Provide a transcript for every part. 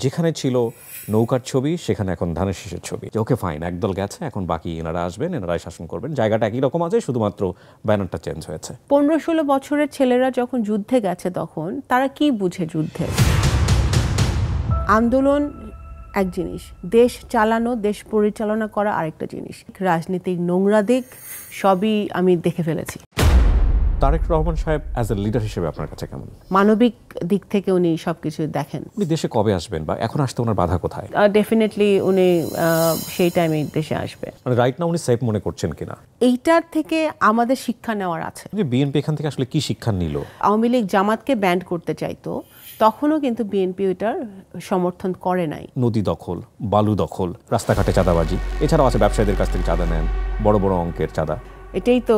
যেখানে ছিল নৌকার ছবি সেখানে এখন ধানের শীষের ছবি। ওকে ফাইন, একদল গেছে, এখন বাকি এনারা আসবেন, এনারাই শাসন করবেন। জায়গাটা একই রকম আছে, শুধুমাত্র ব্যানারটা চেঞ্জ হয়েছে। 15-16 বছরের ছেলেরা যখন যুদ্ধে গেছে তখন তারা কি বুঝে যুদ্ধে? আন্দোলন এক জিনিস, দেশ চালানো, দেশ পরিচালনা করা আরেকটা জিনিস। রাজনীতিক নোংরা দিক সবই আমি দেখে ফেলেছি। তারেক রহমান সাহেব অ্যাজ এ লিডার হিসেবে আপনার কাছে কেমন? মানবিক দিক থেকে উনি সবকিছু দেখেন। উনি দেশে কবে আসবেন বা এখন আসতে ওনার বাধা কোথায়? ডেফিনেটলি উনি সেই টাইমে দেশে আসবে। মানে রাইট না উনি সেফ মনে করছেন কিনা? এইটার থেকে আমাদের শিক্ষা নেওয়ার আছে। বিএনপি এখান থেকে আসলে কি শিক্ষা নিল? আওয়ামী লীগ জামাতকে ব্যান্ড করতে চাইতো, তখনও কিন্তু বিএনপি ওইটার সমর্থন করে নাই। নদী দখল, বালু দখল, রাস্তাঘাটে চাঁদাবাজি, এছাড়াও আছে ব্যবসায়ীদের কাছ থেকে চাঁদা নেন, বড় বড় অঙ্কের চাঁদা। এটাই তো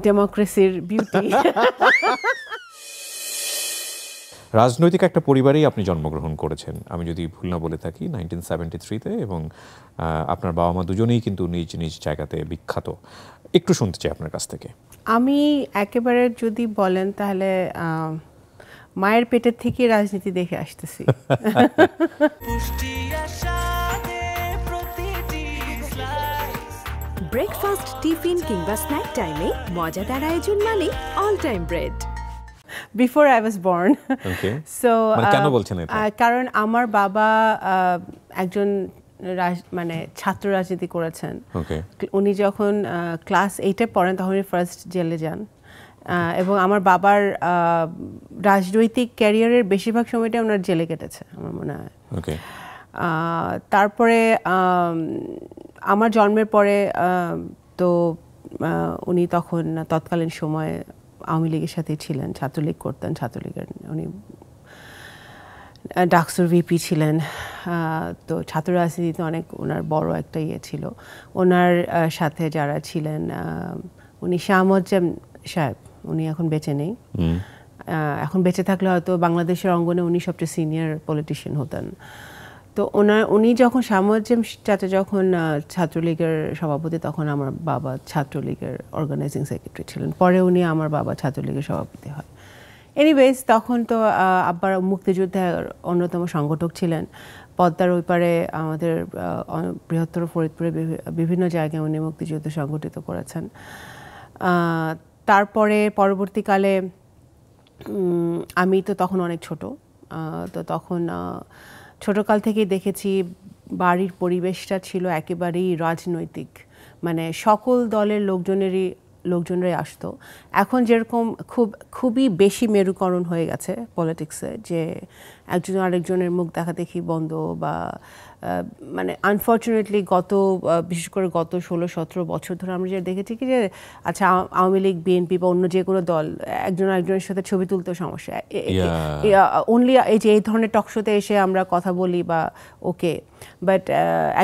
ডেমোক্রেসির বিউটি। রাজনৈতিক একটা পরিবারেই আপনি জন্মগ্রহণ করেছেন, আমি যদি ভুল না বলে থাকি, 1973-তে, এবং আপনার বাবা মা দুজনেই কিন্তু নিজ নিজ জায়গাতে বিখ্যাত। একটু শুনতে চাই আপনার কাছ থেকে। আমি একেবারে যদি বলেন তাহলে মায়ের পেটের থেকে রাজনীতি দেখে আসতেছি। ব্রেকফাস্ট, টিফিন কিংবা স্ন্যাক টাইমে মজাদার আয়োজন মানে all time bread. Before I was born. Okay. So কেন বলছেন এটা? কারণ আমার বাবা একজন মানে ছাত্র রাজনীতি করেছেন। উনি যখন ক্লাস 8-এ পড়েন তখন উনি ফার্স্ট জেলে যান, এবং আমার বাবার রাজনৈতিক ক্যারিয়ারের বেশিরভাগ সময়টা ওনার জেলে কেটেছে আমার মনে হয়। তারপরে আমার জন্মের পরে তো উনি তখন তৎকালীন সময়ে আওয়ামী লীগের সাথে ছিলেন, ছাত্রলীগ করতেন, ছাত্রলীগের উনি ডাকসুর ভিপি ছিলেন। তো ছাত্র রাজনীতিতে অনেক ওনার বড় একটা ইয়ে ছিল। ওনার সাথে যারা ছিলেন, উনি শাহ মুয়াজ্জেম সাহেব, উনি এখন বেঁচে নেই। এখন বেঁচে থাকলে হয়তো বাংলাদেশের অঙ্গনে উনি সবচেয়ে সিনিয়র পলিটিশিয়ান হতেন। তো উনি যখন শাহ মুয়াজ্জেম চাচা যখন ছাত্রলীগের সভাপতি, তখন আমার বাবা ছাত্রলীগের অর্গানাইজিং সেক্রেটারি ছিলেন। পরে উনি আমার বাবা ছাত্রলীগের সভাপতি হয়। এনিওয়েজ, তখন তো আব্বার মুক্তিযুদ্ধের অন্যতম সংগঠক ছিলেন। পদ্মার ওই পারে আমাদের বৃহত্তর ফরিদপুরে বিভিন্ন জায়গায় উনি মুক্তিযুদ্ধ সংগঠিত করেছেন। তারপরে পরবর্তীকালে আমি তো তখন অনেক ছোট, তো তখন ছোটকাল থেকেই দেখেছি বাড়ির পরিবেশটা ছিল একেবারেই রাজনৈতিক, মানে সকল দলের লোকজনরাই আসতো। এখন যেরকম খুবই বেশি মেরুকরণ হয়ে গেছে পলিটিক্সে, যে একজন আরেকজনের মুখ দেখা দেখি বন্ধ, বা মানে আনফর্চুনেটলি বিশেষ করে গত 16-17 বছর ধরে আমরা যেটা দেখেছি কি যে আচ্ছা আওয়ামী লীগ, বিএনপি বা অন্য যে কোনো দল একজন আরেকজনের সাথে ছবি তুলতেও সমস্যা, অনলি এই ধরনের টকশোতে এসে আমরা কথা বলি বা ওকে, বাট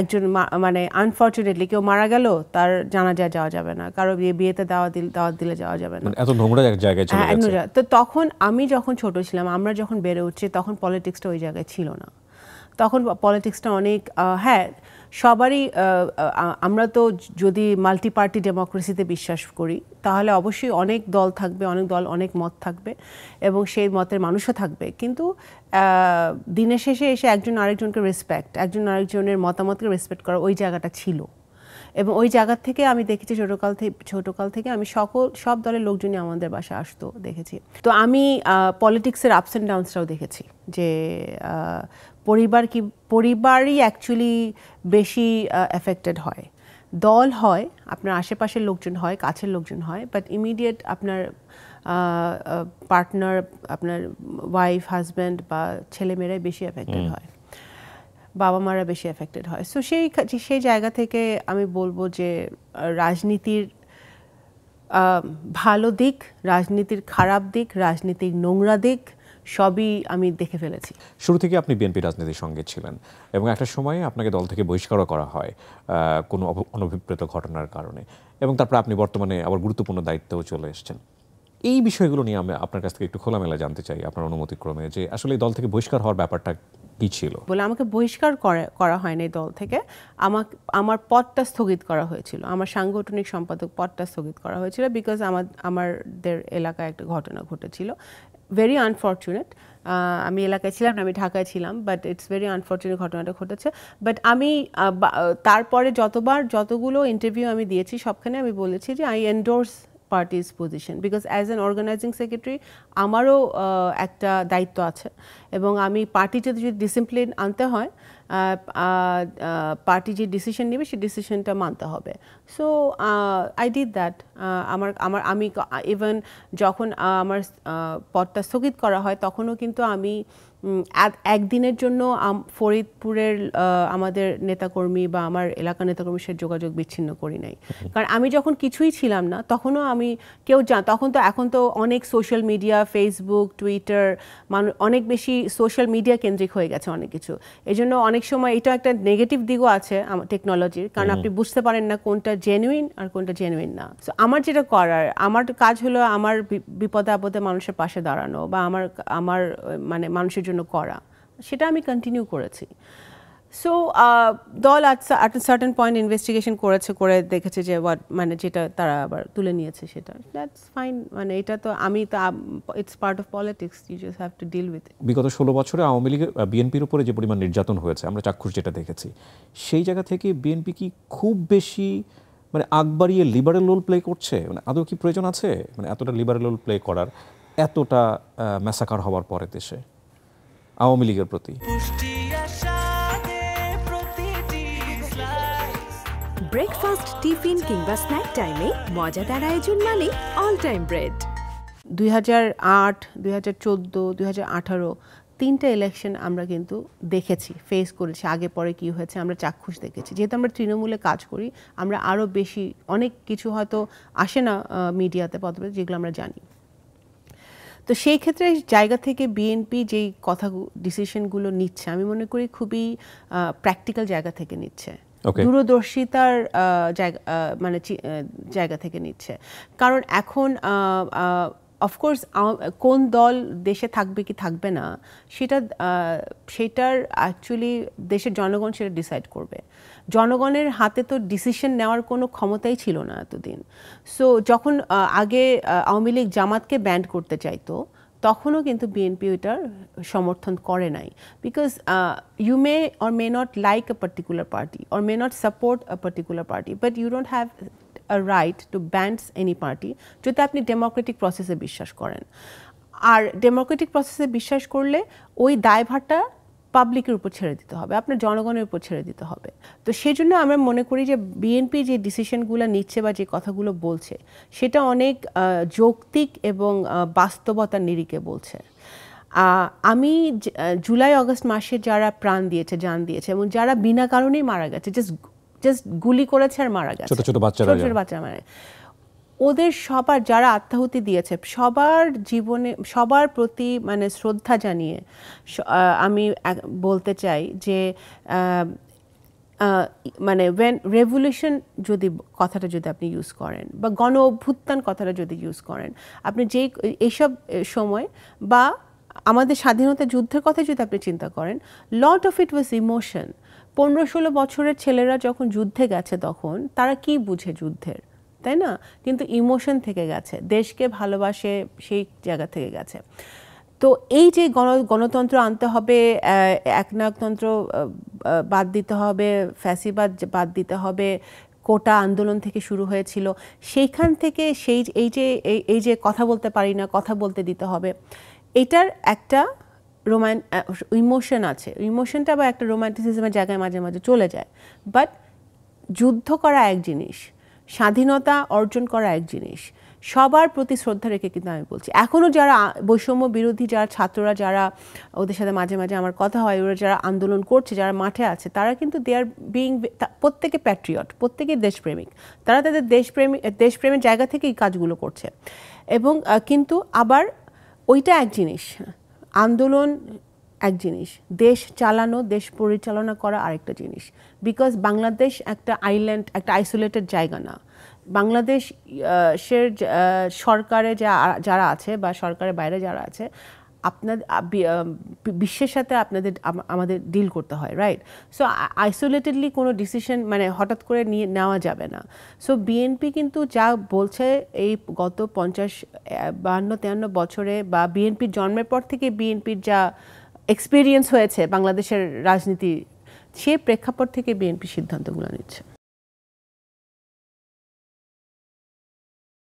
একজন মানে আনফর্চুনেটলি কেউ মারা গেল, তার জানাজায় যাওয়া যাবে না, কারো বিয়েতে দাওয়াত দিলে যাওয়া যাবে না, এত নোংরা জায়গায় চলে গেছে। তো তখন আমি যখন ছোট ছিলাম, আমরা যখন বেড়ে উঠছি, তখন পলিটিক্সটা ওই জায়গায় ছিল না। তখন পলিটিক্সটা অনেক, হ্যাঁ সবারই, আমরা তো যদি মাল্টি পার্টি ডেমোক্রেসিতে বিশ্বাস করি, তাহলে অবশ্যই অনেক দল থাকবে, অনেক মত থাকবে, এবং সেই মতের মানুষও থাকবে, কিন্তু দিনের শেষে এসে একজন আরেকজনকে রেসপেক্ট, একজন আরেকজনের মতামতকে রেসপেক্ট করা, ওই জায়গাটা ছিল। এবং ওই জায়গা থেকে আমি দেখেছি ছোটকাল থেকে আমি সব দলের লোকজনই আমাদের বাসায় আসতো দেখেছি। তো আমি পলিটিক্সের আপস অ্যান্ড ডাউনসটাও দেখেছি, যে পরিবারই অ্যাকচুয়ালি বেশি এফেক্টেড হয়। দল হয়, আপনার আশেপাশের লোকজন হয়, কাছের লোকজন হয়, বাট ইমিডিয়েট আপনার পার্টনার, আপনার ওয়াইফ, হাজব্যান্ড বা ছেলেমেয়েরাই বেশি এফেক্টেড হয়, বাবা মারা বেশি এফেক্টেড হয়। সো সেই জায়গা থেকে আমি বলবো যে রাজনীতির ভালো দিক, রাজনীতির খারাপ দিক, রাজনীতির নোংরা দিক সবই আমি দেখে ফেলেছি। শুরু থেকে আপনি বিএনপি রাজনীতির সঙ্গে ছিলেন, এবং একটা সময়ে আপনাকে দল থেকে বহিষ্কারও করা হয় কোনো অনভিপ্রেত ঘটনার কারণে, এবং তারপর আপনি বর্তমানে আবার গুরুত্বপূর্ণ দায়িত্বেও চলে এসেছেন। এই বিষয়গুলো নিয়ে আমি আপনার কাছ থেকে একটু খোলামেলা জানতে চাই, আপনার অনুমতিক্রমে, যে আসলে দল থেকে বহিষ্কার হওয়ার ব্যাপারটা কি ছিল? বলে আমাকে বহিষ্কার করা হয়নি দল থেকে, আমার পদটা স্থগিত করা হয়েছিল, আমার সাংগঠনিক সম্পাদক পদটা স্থগিত করা হয়েছিল, বিকজ আমাদের এলাকায় একটা ঘটনা ঘটেছিল। Very unfortunate. আমি এলাকায় ছিলাম না, আমি ঢাকায় ছিলাম, বাট ইটস ভেরি আনফর্চুনেট ঘটনাটা ঘটেছে। বাট আমি তারপরে যতগুলো ইন্টারভিউ আমি দিয়েছি সবখানে আমি বলেছি যে I endorse party's position, because as an organizing secretary আমারও একটা দায়িত্ব আছে, এবং আমি পার্টি যদি ডিসিপ্লিন আনতে হয়, পার্টি যে ডিসিশন নেবে সেই ডিসিশনটা মানতে হবে। So I did that. আমি ইভেন যখন আমার পদটা স্থগিত করা হয় তখনও কিন্তু আমি একদিনের জন্য ফরিদপুরের আমাদের নেতাকর্মী বা আমার এলাকার নেতাকর্মীর সাথে যোগাযোগ বিচ্ছিন্ন করি নাই, কারণ আমি যখন কিছুই ছিলাম না তখনও আমি এখন তো অনেক সোশ্যাল মিডিয়া, ফেসবুক, টুইটার, অনেক বেশি সোশ্যাল মিডিয়া কেন্দ্রিক হয়ে গেছে অনেক কিছু। এই জন্য অনেক সময় এটা একটা নেগেটিভ দিকও আছে টেকনোলজির, কারণ আপনি বুঝতে পারেন না কোনটা জেনুইন আর কোনটা জেনুইন না। সো আমার যেটা করার, আমার কাজ হলো আমার বিপদে আপদে মানুষের পাশে দাঁড়ানো বা আমার মানে মানুষের জন্য করা, সেটা আমি কন্টিনিউ করেছি। সো দল আট সার্টেন পয়েন্ট ইনভেস্টিগেশন করে দেখেছে যে মানে যেটা তারা আবার তুলে নিয়েছে সেটা, দ্যাটস ফাইন। মানে এটা তো it's part of politics, you just have to deal with it. বিগত 16 বছরে আওয়ামী লীগের বিএনপির উপরে যে পরিমাণ নির্যাতন হয়েছে আমরা চাক্ষুষ যেটা দেখেছি, সেই জায়গা থেকে বিএনপি কি খুব বেশি মানে আগ বাড়িয়ে লিবারেল রোল প্লে করছে? মানে আদৌ কি প্রয়োজন আছে মানে এতটা লিবারেল রোল প্লে করার, এতটা ম্যাসাকার হওয়ার পরে দেশে আওয়ামী লীগের প্রতি? ব্রেকফাস্ট, টিফিন কিংবা স্ন্যাক টাইমে মজাদার আয়োজন মানে অল টাইম ব্রেড। 2008, 2014, 2018 তিনটা ইলেকশন আমরা কিন্তু দেখেছি, ফেস করেছি, আগে পরে কি হয়েছে আমরা চাক্ষুষ দেখেছি। যেহেতু আমরা তৃণমূলে কাজ করি, আমরা আরও বেশি অনেক কিছু হয়তো আসে না মিডিয়াতে পত্রে, যেগুলো আমরা জানি। তো সেই ক্ষেত্রে জায়গা থেকে বিএনপি যেই ডিসিশনগুলো নিচ্ছে, আমি মনে করি খুবই প্র্যাকটিক্যাল জায়গা থেকে নিচ্ছে, দূরদর্শিতার জায়গা থেকে নিচ্ছে। কারণ এখন অফকোর্স কোন দল দেশে থাকবে কি থাকবে না সেটার অ্যাকচুয়ালি দেশের জনগণ সেটা ডিসাইড করবে। জনগণের হাতে তো ডিসিশন নেওয়ার কোনো ক্ষমতাই ছিল না এতদিন। সো যখন আগে আওয়ামী লীগ জামাতকে ব্যান্ড করতে চাইতো, তখনও কিন্তু বিএনপি ওইটার সমর্থন করে নাই, because you may or may not like a particular party or may not support a particular party, but you don't have a right to ban any party যদি আপনি ডেমোক্রেটিক প্রসেসে বিশ্বাস করেন। আর ডেমোক্রেটিক প্রসেসে বিশ্বাস করলে ওই দায়ভারটা পাবলিকের উপর ছেড়ে দিতে হবে, আপনার জনগণের উপর ছেড়ে দিতে হবে। তো সেই জন্য আমরা মনে করি যে বিএনপি যে ডিসিশনগুলো নিচ্ছে বা যে কথাগুলো বলছে সেটা অনেক যৌক্তিক এবং বাস্তবতার নিরিখে বলছে। আমি জুলাই আগস্ট মাসে যারা প্রাণ দিয়েছে, জান দিয়েছে, এবং যারা বিনা কারণেই মারা গেছে, জাস্ট গুলি করেছে আর মারা গেছে, ছোট ছোট বাচ্চারা মারা, ওদের সবার যারা আত্মাহুতি দিয়েছে সবার জীবনে সবার প্রতি মানে শ্রদ্ধা জানিয়ে আমি বলতে চাই যে মানে রেভলিউশন কথাটা যদি আপনি ইউজ করেন বা গণ অভ্যুত্থান কথাটা যদি ইউজ করেন, আপনি এইসব সময় বা আমাদের স্বাধীনতা যুদ্ধের কথা যদি আপনি চিন্তা করেন, lot of it was emotion. 15-16 বছরের ছেলেরা যখন যুদ্ধে গেছে তখন তারা কি বুঝে যুদ্ধের, তাই না? কিন্তু ইমোশন থেকে গেছে, দেশকে ভালোবাসে, সেই জায়গা থেকে গেছে। তো এই যে গণতন্ত্র আনতে হবে, একনায়কতন্ত্র বাদ দিতে হবে, ফ্যাসিবাদ বাদ দিতে হবে, কোটা আন্দোলন থেকে শুরু হয়েছিল, সেইখান থেকে এই যে কথা বলতে পারি না, কথা বলতে দিতে হবে, এটার একটা ইমোশন আছে। ইমোশনটা বা একটা রোম্যান্টিসিজমের জায়গায় মাঝে মাঝে চলে যায়। বাট যুদ্ধ করা এক জিনিস, স্বাধীনতা অর্জন করা এক জিনিস, সবার প্রতি শ্রদ্ধা রেখে কিন্তু আমি বলছি, এখনও যারা বৈষম্য বিরোধী যারা ছাত্ররা, যারা ওদের সাথে মাঝে মাঝে আমার কথা হয়, ওরা যারা আন্দোলন করছে, যারা মাঠে আছে, তারা কিন্তু দে আর বিইং, প্রত্যেকে প্যাট্রিয়ট, প্রত্যেকে দেশপ্রেমিক, তারা তাদের দেশপ্রেমের জায়গা থেকে এই কাজগুলো করছে। এবং কিন্তু আবার ওইটা এক জিনিস, আন্দোলন এক জিনিস, দেশ চালানো, দেশ পরিচালনা করা আরেকটা জিনিস। বিকজ বাংলাদেশ একটা আইল্যান্ড, একটা আইসোলেটেড জায়গা না। বাংলাদেশের সরকারে যারা আছে বা সরকারের বাইরে যারা আছে, বিশ্বের সাথে আমাদের ডিল করতে হয়, রাইট? সো আইসোলেটেডলি কোনো ডিসিশন মানে হঠাৎ করে নেওয়া যাবে না। সো বিএনপি কিন্তু যা বলছে এই গত 52-53 বছরে বা বিএনপির জন্মের পর থেকে বিএনপির যা এক্সপিরিয়েন্স হয়েছে বাংলাদেশের রাজনীতি, সে প্রেক্ষাপট থেকে বিএনপি সিদ্ধান্তগুলো নিচ্ছে।